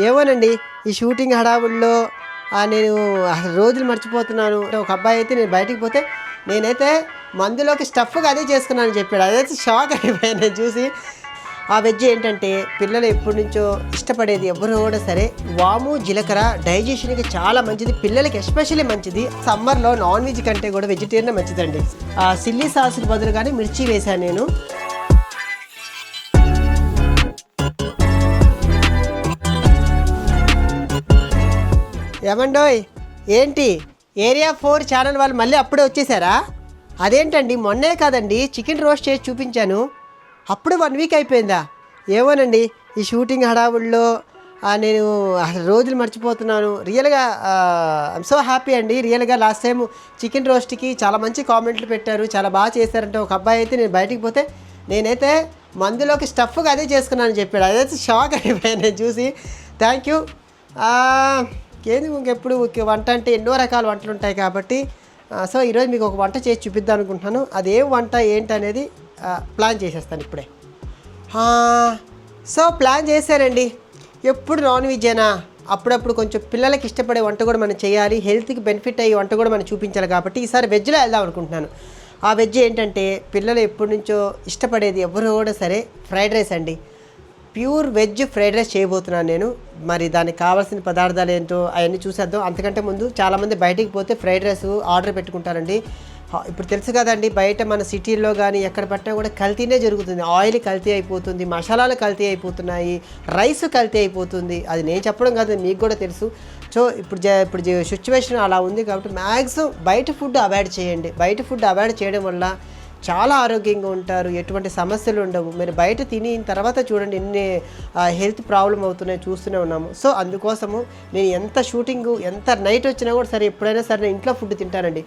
ఏమోనండి, ఈ షూటింగ్ హడావుల్లో నేను అసలు రోజులు మర్చిపోతున్నాను. ఒక అబ్బాయి అయితే నేను బయటికి పోతే నేనైతే మందులోకి స్టఫ్గా అదే చేసుకున్నానని చెప్పాడు. అదైతే షాక్ అయిపోయాను నేను చూసి. ఆ వెజ్ ఏంటంటే పిల్లలు ఎప్పటి నుంచో ఇష్టపడేది ఎవరు కూడా సరే, వాము జీలకర్ర డైజెషన్కి చాలా మంచిది, పిల్లలకి ఎస్పెషల్లీ మంచిది. సమ్మర్లో నాన్ వెజ్ కంటే కూడా వెజిటేరియన్ మంచిదండి. సిల్లీ సాస్కి బదులు కానీ మిర్చి వేశాను నేను. ఏమండోయ్, ఏంటి ఏరియా 4 ఛానల్ వాళ్ళు మళ్ళీ అప్పుడే వచ్చేసారా? అదేంటండి, మొన్నే కాదండి చికెన్ రోస్ట్ చేసి చూపించాను, అప్పుడు 1 వీక్ అయిపోయిందా? ఏమోనండి, ఈ షూటింగ్ హడావుల్లో నేను అసలు రోజులు మర్చిపోతున్నాను. రియల్గా ఐఎమ్ సో హ్యాపీ అండి. రియల్గా లాస్ట్ టైం చికెన్ రోస్ట్కి చాలా మంచి కామెంట్లు పెట్టారు, చాలా బాగా చేశారంటే. ఒక అబ్బాయి అయితే నేను బయటికి పోతే నేనైతే మందులోకి స్టఫ్గా అదే చేసుకున్నానని చెప్పాడు. అదైతే షాక్ అయిపోయాను నేను చూసి. Thank you. ఏది ఇంకెప్పుడు వంట అంటే ఎన్నో రకాల వంటలు ఉంటాయి కాబట్టి సో ఈరోజు మీకు ఒక వంట చేసి చూపిద్దాం అనుకుంటున్నాను. అదేం వంట ఏంటి అనేది ప్లాన్ చేసేస్తాను ఇప్పుడే. సో ప్లాన్ చేశానండి. ఎప్పుడు నాన్ వెజ్జేనా, అప్పుడప్పుడు కొంచెం పిల్లలకి ఇష్టపడే వంట కూడా మనం చేయాలి, హెల్త్కి బెనిఫిట్ అయ్యే వంట కూడా మనం చూపించాలి కాబట్టి ఈసారి వెజ్లో వెళ్దాం అనుకుంటున్నాను. ఆ వెజ్ ఏంటంటే పిల్లలు ఎప్పటి నుంచో ఇష్టపడేది ఎవరు కూడా సరే, ఫ్రైడ్ రైస్ అండి. ప్యూర్ వెజ్ ఫ్రైడ్ రైస్ చేయబోతున్నాను నేను. మరి దానికి కావాల్సిన పదార్థాలు ఏంటో అవన్నీ చూసేద్దాం. అంతకంటే ముందు చాలామంది బయటికి పోతే ఫ్రైడ్ రైస్ ఆర్డర్ పెట్టుకుంటారండి. ఇప్పుడు తెలుసు కదండి, బయట మన సిటీల్లో కానీ ఎక్కడ పట్టినా కూడా కల్తీనే జరుగుతుంది. ఆయిల్ కల్తీ అయిపోతుంది, మసాలాలు కల్తీ అయిపోతున్నాయి, రైస్ కల్తీ అయిపోతుంది. అది నేను చెప్పడం కాదు, మీకు కూడా తెలుసు. సో ఇప్పుడు సిచ్యువేషన్ అలా ఉంది కాబట్టి మ్యాక్సిమం బయట ఫుడ్ అవాయిడ్ చేయండి. బయట ఫుడ్ అవాయిడ్ చేయడం వల్ల చాలా ఆరోగ్యంగా ఉంటారు, ఎటువంటి సమస్యలు ఉండవు. మీరు బయట తిని తర్వాత చూడండి ఎన్ని హెల్త్ ప్రాబ్లం అవుతున్నాయో చూస్తూనే ఉన్నాము. సో అందుకోసము నేను ఎంత నైట్ వచ్చినా కూడా సరే, ఎప్పుడైనా సరే నేను ఇంట్లో ఫుడ్ తింటానండి.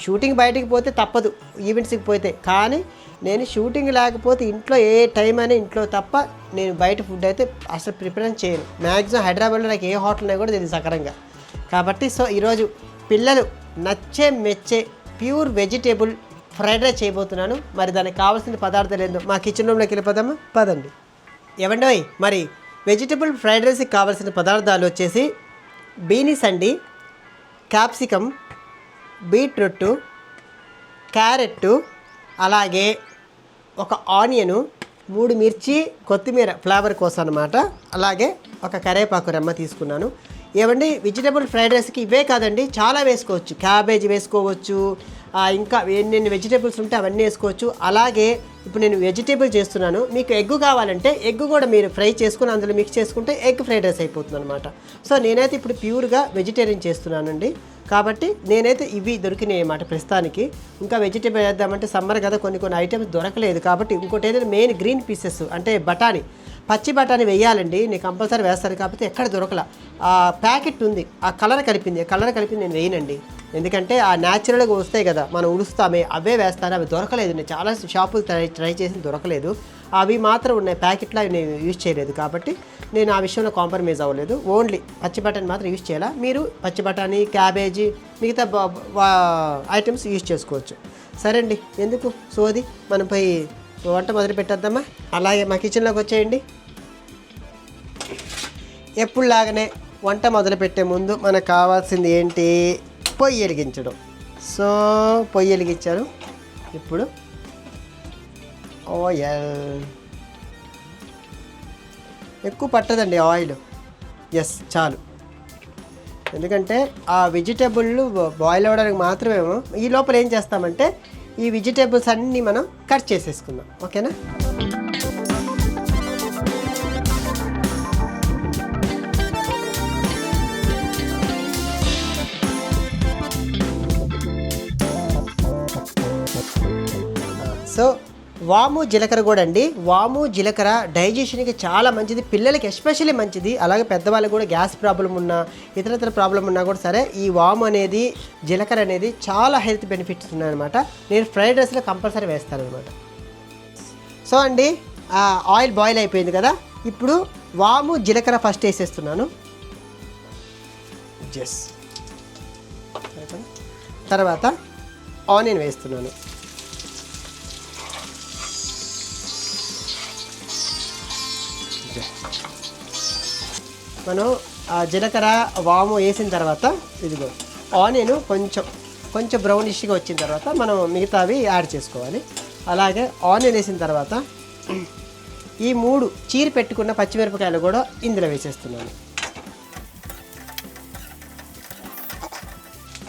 షూటింగ్ బయటికి పోతే తప్పదు, ఈవెంట్స్కి పోతే. కానీ నేను షూటింగ్ లేకపోతే ఇంట్లో ఏ టైం అయినా ఇంట్లో తప్ప నేను బయట ఫుడ్ అయితే అసలు ప్రిఫరెన్స్ చేయను. మ్యాక్సిమం హైదరాబాద్లో నాకు ఏ హోటల్ అయినా కూడా తెలియదు సకరంగా. కాబట్టి సో ఈరోజు పిల్లలు మెచ్చే ప్యూర్ వెజిటేబుల్ ఫ్రైడ్ రైస్ చేయబోతున్నాను. మరి దానికి కావాల్సిన పదార్థాలు ఏందో మా కిచెన్ రూమ్లోకి వెళ్ళిపోదామా? పదండి. ఏమండోయ్, మరి వెజిటేబుల్ ఫ్రైడ్ రైస్కి కావాల్సిన పదార్థాలు వచ్చేసి బీనీస్ అండి, క్యాప్సికమ్, బీట్రూట్, క్యారెట్, అలాగే ఒక ఆనియను, 3 మిర్చి, కొత్తిమీర ఫ్లేవర్ కోసం అనమాట. అలాగే ఒక కరివేపాకు రెమ్మ తీసుకున్నాను. ఏమండి, వెజిటేబుల్ ఫ్రైడ్ రైస్కి ఇవే కాదండి, చాలా వేసుకోవచ్చు. క్యాబేజీ వేసుకోవచ్చు, ఇంకా ఎన్ని వెజిటేబుల్స్ ఉంటే అవన్నీ వేసుకోవచ్చు. అలాగే ఇప్పుడు నేను వెజిటేబుల్ చేస్తున్నాను. మీకు ఎగ్ కావాలంటే ఎగ్ కూడా మీరు ఫ్రై చేసుకుని అందులో మిక్స్ చేసుకుంటే ఎగ్ ఫ్రైడ్ రైస్ అయిపోతుంది అనమాట. సో నేనైతే ఇప్పుడు ప్యూర్గా వెజిటేరియన్ చేస్తున్నానండి. కాబట్టి నేనైతే ఇవి దొరికినాయి అన్నమాట ప్రస్తుతానికి. ఇంకా వెజిటేబుల్ వేద్దామంటే సమ్మర్ కదా, కొన్ని ఐటమ్స్ దొరకలేదు. కాబట్టి ఇంకోటి ఏదైనా మెయిన్ గ్రీన్ పీసెస్ అంటే బఠానీ, పచ్చి బఠానీ వేయాలండి. నేను కంపల్సరీ వేస్తాను. కాకపోతే ఎక్కడ దొరకల. ఆ ప్యాకెట్ ఉంది, ఆ కలర్ కలిపింది నేను వేయనండి. ఎందుకంటే ఆ న్యాచురల్గా వస్తాయి కదా, మనం ఉడుస్తామే, అవే వేస్తాను. అవి దొరకలేదు. నేను చాలా షాపులు ట్రై చేసి దొరకలేదు. అవి మాత్రం ఉన్నాయి ప్యాకెట్లో, అవి నేను యూజ్ చేయలేదు. కాబట్టి నేను ఆ విషయంలో కాంప్రమైజ్ అవ్వలేదు. ఓన్లీ పచ్చి బఠానీ మాత్రం యూజ్ చేయాలా. మీరు పచ్చి బఠానీ, క్యాబేజీ, మిగతా ఐటమ్స్ యూజ్ చేసుకోవచ్చు. సరే అండి, ఎందుకు సోది, మనం పోయి వంట మొదలు పెట్టేద్దామా? అలాగే మా కిచెన్లోకి వచ్చేయండి. ఎప్పుడులాగానే వంట మొదలు పెట్టే ముందు మనకు కావాల్సింది ఏంటి? పొయ్యి వెలిగించడం. సో పొయ్యి వెలిగించాను. ఇప్పుడు ఆయిల్ ఎక్కువ పట్టదండి ఆయిల్, ఎస్ చాలు. ఎందుకంటే ఆ వెజిటేబుల్ బాయిల్ అవ్వడానికి మాత్రమేమో. ఈ లోపల ఏం చేస్తామంటే ఈ వెజిటేబుల్స్ అన్నీ మనం కట్ చేసేసుకుందాం. ఓకేనా? సో వాము జీలకర్ర కూడా అండి. వాము జీలకర్ర డైజెషన్కి చాలా మంచిది, పిల్లలకి ఎస్పెషల్లీ మంచిది. అలాగే పెద్దవాళ్ళకి కూడా గ్యాస్ ప్రాబ్లం ఉన్నా, ఇతర ప్రాబ్లం ఉన్నా కూడా సరే, ఈ వాము అనేది, జీలకర్ర అనేది చాలా హెల్త్ బెనిఫిట్స్ ఉన్నాయన్నమాట. నేను ఫ్రైడ్ రైస్లో కంపల్సరీ వేస్తాను అనమాట. సో అండి, ఆయిల్ బాయిల్ అయిపోయింది కదా, ఇప్పుడు వాము జీలకర్ర ఫస్ట్ వేసేస్తున్నాను. తర్వాత ఆనియన్ వేస్తున్నాను. మనం జీలకర్ర వాము వేసిన తర్వాత ఇదిగో ఆనియన్ కొంచెం బ్రౌనిష్గా వచ్చిన తర్వాత మనం మిగతావి యాడ్ చేసుకోవాలి. అలాగే ఆనియన్ వేసిన తర్వాత ఈ 3 చీరి పెట్టుకున్న పచ్చిమిరపకాయలు కూడా ఇందులో వేసేస్తున్నాను.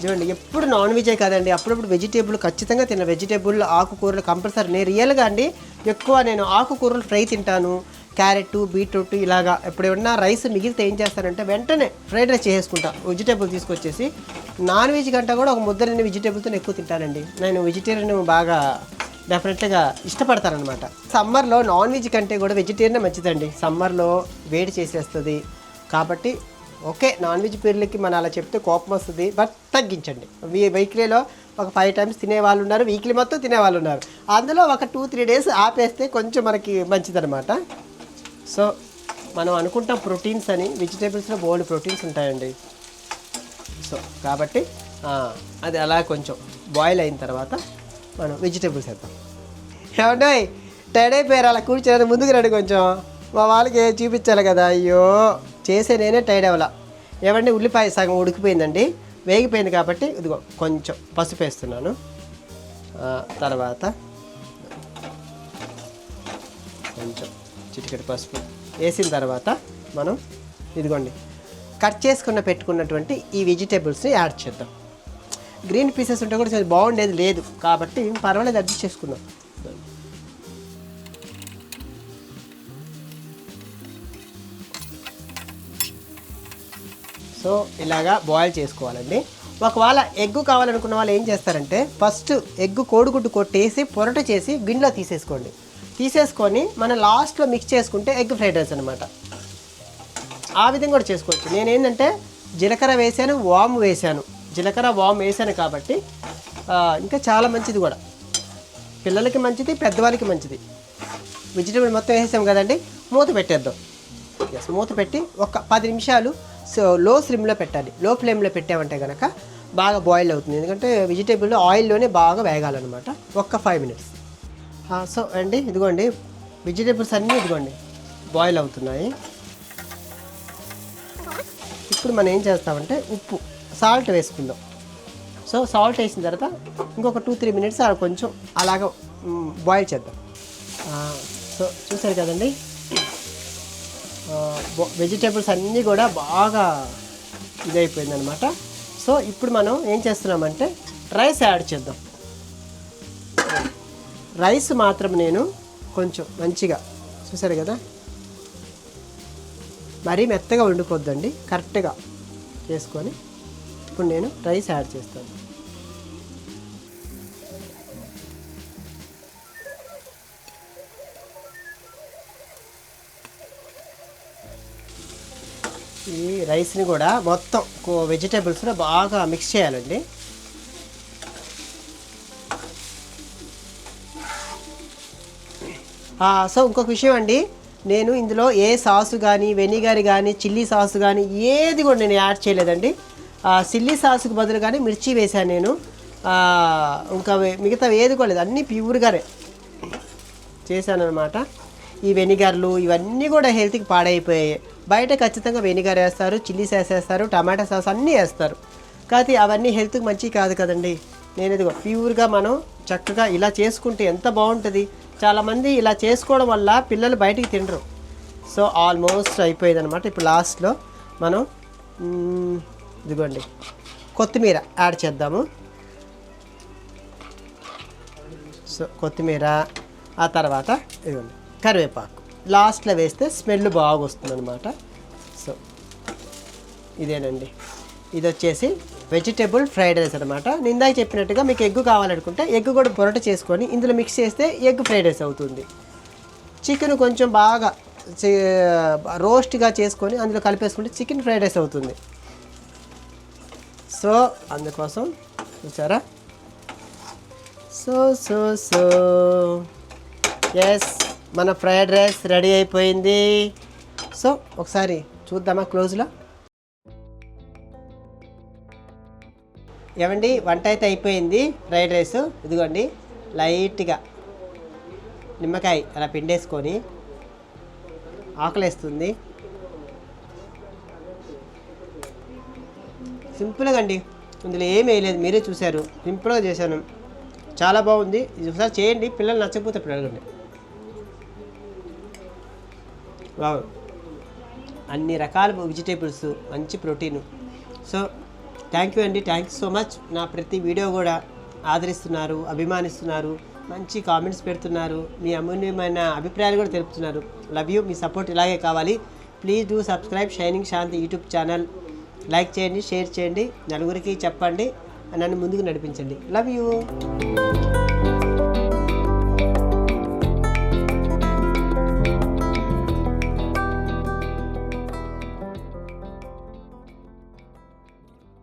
చూడండి, ఎప్పుడు నాన్ వెజే కాదండి, అప్పుడప్పుడు వెజిటేబుల్ ఖచ్చితంగా తిన్న వెజిటేబుల్ ఆకుకూరలు కంపల్సరీ. నేను రియల్గా అండి ఎక్కువ నేను ఆకుకూరలు ఫ్రై తింటాను. క్యారెట్, బీట్రూట్ ఇలాగా. ఎప్పుడు ఏమన్నా రైస్ మిగిలితే ఏం చేస్తానంటే వెంటనే ఫ్రైడ్ రైస్ చేసుకుంటా. వెజిటేబుల్ తీసుకొచ్చేసి నాన్ వెజ్ కంటే కూడా ఒక ముద్ద నేను వెజిటేబుల్తో ఎక్కువ తింటానండి. నేను వెజిటేరియన్ బాగా డెఫినెట్గా ఇష్టపడతారనమాట. సమ్మర్లో నాన్ వెజ్ కంటే కూడా వెజిటేరియన్ మంచిదండి. సమ్మర్లో వేడి చేసేస్తుంది కాబట్టి ఓకే, నాన్ వెజ్ పేర్లకి మనం అలా చెప్తే కోపం వస్తుంది, బట్ తగ్గించండి. వీక్లీలో ఒక 5 టైమ్స్ తినేవాళ్ళు ఉన్నారు, వీక్లీ మొత్తం తినేవాళ్ళు ఉన్నారు. అందులో ఒక 2-3 డేస్ ఆపేస్తే కొంచెం మనకి మంచిదన్నమాట. సో మనం అనుకుంటాం ప్రోటీన్స్ అని, వెజిటేబుల్స్లో బోల్డ్ ప్రోటీన్స్ ఉంటాయండి. సో కాబట్టి అది అలా కొంచెం బాయిల్ అయిన తర్వాత మనం వెజిటేబుల్స్ వేద్దాం. ఏమంటే టైడ్ అయిపోయారు అలా కూర్చొని, ముందుకు రండి కొంచెం, మా వాళ్ళకి చూపించాలి కదా. అయ్యో చేసే నేనే టైడ్ అవ్వాల. ఏమంటే ఉల్లిపాయ సగం ఉడికిపోయిందండి, వేగిపోయింది కాబట్టి ఇదిగో కొంచెం పసుపు వేస్తున్నాను. తర్వాత కొంచెం చిటికెడు పసుపు వేసిన తర్వాత మనం ఇదిగోండి కట్ చేసుకున్న పెట్టుకున్నటువంటి ఈ వెజిటేబుల్స్ని యాడ్ చేద్దాం. గ్రీన్ పీసెస్ ఉంటే కూడా చాలా బాగుండేది, లేదు కాబట్టి పర్వాలేదు, అడ్జస్ట్ చేసుకుందాం. సో ఇలాగా బాయిల్ చేసుకోవాలండి. ఒకవేళ ఎగ్గు కావాలనుకున్న వాళ్ళు ఏం చేస్తారంటే ఫస్ట్ ఎగ్గు కోడిగుడ్డు కొట్టేసి పొరట చేసి గిన్నెలో తీసేసుకొని మనం లాస్ట్లో మిక్స్ చేసుకుంటే ఎగ్ ఫ్రైడ్ రైస్ అనమాట. ఆ విధంగా కూడా చేసుకోవచ్చు. నేనేంటంటే జీలకర్ర వేసాను, వాము వేసాను. జీలకర్ర వాము వేసాను కాబట్టి ఇంకా చాలా మంచిది కూడా, పిల్లలకి మంచిది, పెద్దవాళ్ళకి మంచిది. వెజిటేబుల్ మొత్తం వేసాం కదండి, మూత పెట్టేద్దాం. ఎస్, మూత పెట్టి ఒక 10 నిమిషాలు లో స్లిమ్లో పెట్టాలి. లో ఫ్లేమ్లో పెట్టామంటే కనుక బాగా బాయిల్ అవుతుంది, ఎందుకంటే వెజిటేబుల్ ఆయిల్లోనే బాగా వేగాలన్నమాట. ఒక్క 5 మినిట్స్. సో అండి ఇదిగోండి వెజిటేబుల్స్ అన్నీ ఇదిగోండి బాయిల్ అవుతున్నాయి. ఇప్పుడు మనం ఏం చేస్తామంటే ఉప్పు, సాల్ట్ వేసుకుందాం. సో సాల్ట్ వేసిన తర్వాత ఇంకొక 2-3 మినిట్స్ కొంచెం అలాగ బాయిల్ చేద్దాం. సో చూసారు కదండి, వెజిటేబుల్స్ అన్నీ కూడా బాగా ఇదైపోయిందనమాట. సో ఇప్పుడు మనం ఏం చేస్తున్నామంటే రైస్ యాడ్ చేద్దాం. రైస్ మాత్రం నేను కొంచెం మంచిగా, చూసారు కదా, మరీ మెత్తగా వండుకోవద్దండి, కరెక్ట్గా చేసుకొని ఇప్పుడు నేను రైస్ యాడ్ చేస్తాను. ఈ రైస్ని కూడా మొత్తం వెజిటేబుల్స్లో బాగా మిక్స్ చేయాలండి. సో ఇంకొక విషయం అండి, నేను ఇందులో ఏ సాసు కానీ, వెనిగర్ కానీ, చిల్లీ సాసు కానీ ఏది కూడా నేను యాడ్ చేయలేదండి. చిల్లీ సాసుకు బదులు కానీ మిర్చి వేసాను నేను. ఇంకా మిగతా ఏది కూడా లేదు, అన్నీ ప్యూర్గానే చేశాను అనమాట. ఈ వెనిగర్లు ఇవన్నీ కూడా హెల్త్కి పాడైపోయాయి. బయట ఖచ్చితంగా వెనిగర్ వేస్తారు, చిల్లీ సాస్ వేస్తారు, టమాటా సాస్ అన్నీ వేస్తారు, కాకపోతే అవన్నీ హెల్త్కి మంచివి కాదు కదండి. నేను ఇదిగో ప్యూర్గా మనం చక్కగా ఇలా చేసుకుంటే ఎంత బాగుంటుంది. చాలామంది ఇలా చేసుకోవడం వల్ల పిల్లలు బయటికి తినరు. సో ఆల్మోస్ట్ అయిపోయింది అనమాట. ఇప్పుడు లాస్ట్లో మనం ఇదిగోండి కొత్తిమీర యాడ్ చేద్దాము. సో కొత్తిమీర, ఆ తర్వాత ఇదిగోండి కరివేపాకు లాస్ట్లో వేస్తే స్మెల్ బాగా వస్తుంది అనమాట. సో ఇదేనండి, ఇది వచ్చేసి వెజిటేబుల్ ఫ్రైడ్ రైస్ అనమాట. నేను ఇందాక చెప్పినట్టుగా మీకు ఎగ్ కావాలనుకుంటే ఎగ్ కూడా పొరట చేసుకొని ఇందులో మిక్స్ చేస్తే ఎగ్ ఫ్రైడ్ రైస్ అవుతుంది. చికెన్ కొంచెం బాగా రోస్ట్గా చేసుకొని అందులో కలిపేసుకుంటే చికెన్ ఫ్రైడ్ రైస్ అవుతుంది. సో అందుకోసం చూసారా. సో సో సో ఎస్, మన ఫ్రైడ్ రైస్ రెడీ అయిపోయింది. సో ఒకసారి చూద్దామా క్లోజ్లో. ఏమండి వంట అయితే అయిపోయింది. ఫ్రైడ్ రైస్ ఇదిగోండి లైట్గా నిమ్మకాయ అలా పిండేసుకొని ఆకలేస్తుంది. సింపుల్గా అండి, ఇందులో ఏమీ వేయలేదు, మీరే చూశారు, సింపుల్గా చేశాను, చాలా బాగుంది. ఇది ఒకసారి చేయండి, పిల్లలు నచ్చకపోతే ఇప్పుడు అడగండి. వావ్, అన్ని రకాల వెజిటేబుల్స్, మంచి ప్రోటీన్. సో థ్యాంక్ యూ అండి, థ్యాంక్స్ సో మచ్. నా ప్రతి వీడియో కూడా ఆదరిస్తున్నారు, అభిమానిస్తున్నారు, మంచి కామెంట్స్ పెడుతున్నారు, మీ అమూల్యమైన అభిప్రాయాలు కూడా తెలుపుతున్నారు. Love you. మీ సపోర్ట్ ఇలాగే కావాలి. Please do subscribe shining Shanti YouTube channel. Like చేయండి, షేర్ చేయండి, నలుగురికి చెప్పండి, నన్ను ముందుకు నడిపించండి. Love you.